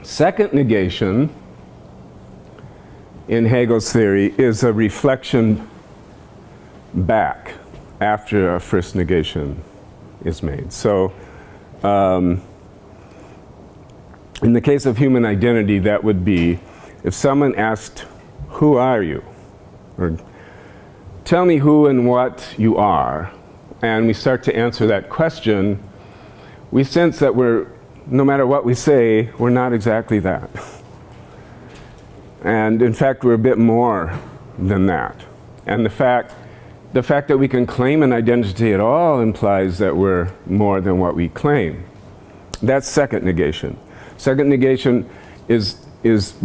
Second negation in Hegel's theory is a reflection back after a first negation is made. So in the case of human identity, that would be if someone asked, "Who are you?" or "Tell me who and what you are," and we start to answer that question, we sense that no matter what we say, we're not exactly that. And in fact, we're a bit more than that. And the fact that we can claim an identity at all implies that we're more than what we claim. That's second negation. Second negation is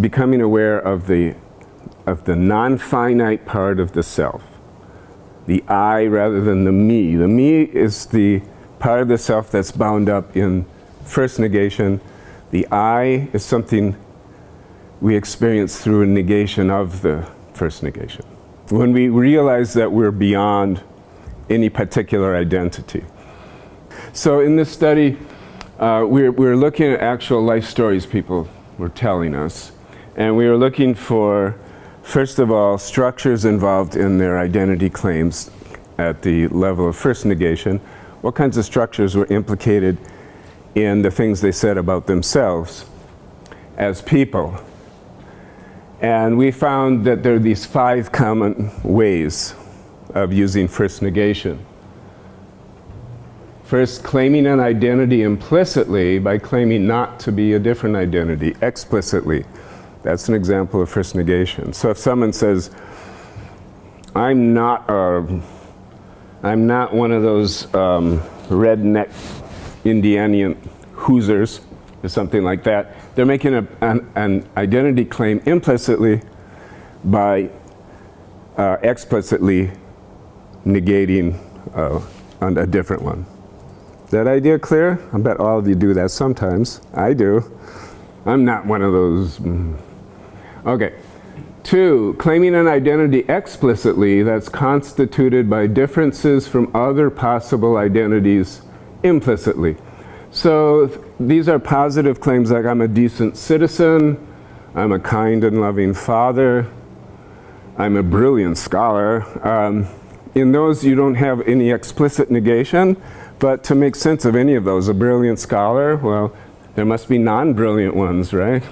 becoming aware of the non-finite part of the self. The I rather than the me. The me is the part of the self that's bound up in first negation. The I is something we experience through a negation of the first negation. When we realize that we're beyond any particular identity. So in this study, we're looking at actual life stories people were telling us. And we were looking for, first of all, structures involved in their identity claims at the level of first negation. What kinds of structures were implicated in the things they said about themselves as people? And we found that there are these 5 common ways of using first negation. First, claiming an identity implicitly by claiming not to be a different identity explicitly. That's an example of first negation. So if someone says, I'm not one of those redneck Indianian Hoosiers, or something like that, they're making an identity claim implicitly by explicitly negating on a different one. Is that idea clear? I bet all of you do that sometimes. I do. I'm not one of those. Okay. 2, claiming an identity explicitly that's constituted by differences from other possible identities implicitly. So these are positive claims like I'm a decent citizen, I'm a kind and loving father, I'm a brilliant scholar. In those you don't have any explicit negation, but to make sense of any of those, a brilliant scholar, well, there must be non-brilliant ones, right?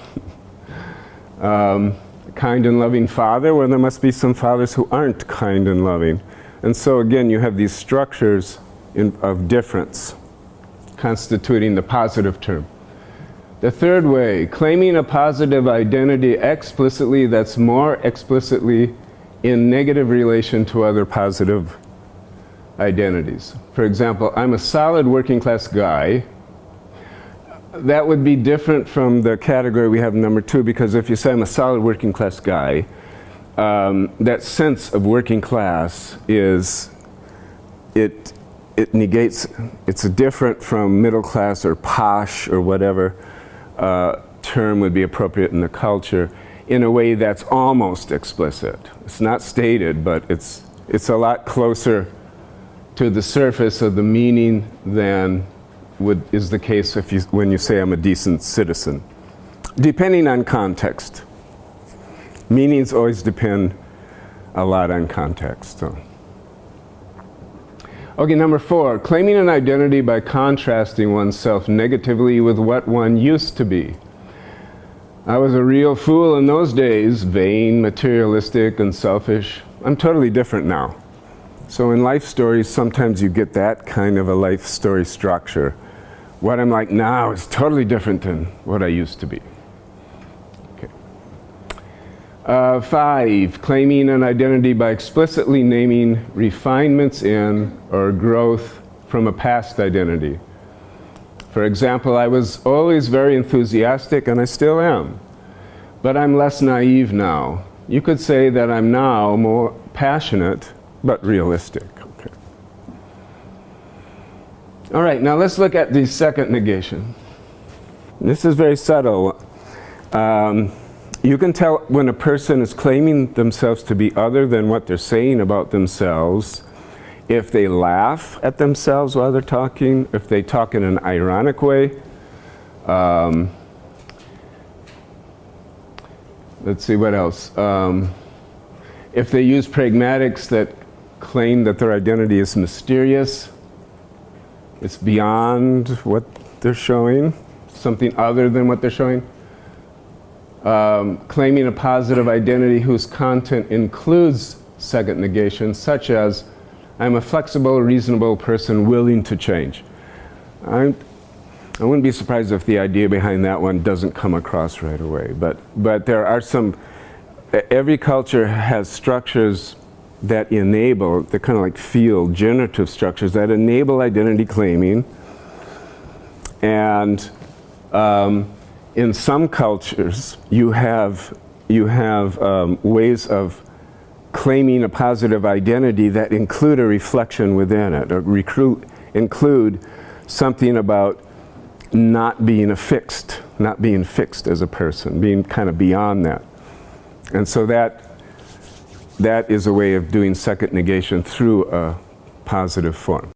Kind and loving father, well, there must be some fathers who aren't kind and loving. And so again, you have these structures of difference constituting the positive term. The third way, claiming a positive identity explicitly that's more explicitly in negative relation to other positive identities. For example, I'm a solid working class guy. That would be different from the category we have in number 2, because if you say I'm a solid working class guy, that sense of working class it negates, it's different from middle class or posh or whatever term would be appropriate in the culture in a way that's almost explicit. It's not stated, but it's a lot closer to the surface of the meaning than is the case when you say I'm a decent citizen. Depending on context. Meanings always depend a lot on context. So. Okay, number 4, claiming an identity by contrasting oneself negatively with what one used to be. I was a real fool in those days, vain, materialistic, and selfish. I'm totally different now. So in life stories, sometimes you get that kind of a life story structure. What I'm like now is totally different than what I used to be. Okay. 5, claiming an identity by explicitly naming refinements in or growth from a past identity. For example, I was always very enthusiastic, and I still am, but I'm less naive now. You could say that I'm now more passionate, but realistic. Okay. All right, now let's look at the second negation. This is very subtle. You can tell when a person is claiming themselves to be other than what they're saying about themselves if they laugh at themselves while they're talking, if they talk in an ironic way, let's see what else. If they use pragmatics that claim that their identity is mysterious, it's beyond what they're showing, something other than what they're showing. Claiming a positive identity whose content includes second negation, such as, I'm a flexible, reasonable person willing to change. I wouldn't be surprised if the idea behind that one doesn't come across right away. But there are some, every culture has structures that enable, they're kind of like field, generative structures that enable identity claiming. And in some cultures, you have ways of claiming a positive identity that include a reflection within it, or include something about not being fixed as a person, being kind of beyond that. And so that is a way of doing second negation through a positive form.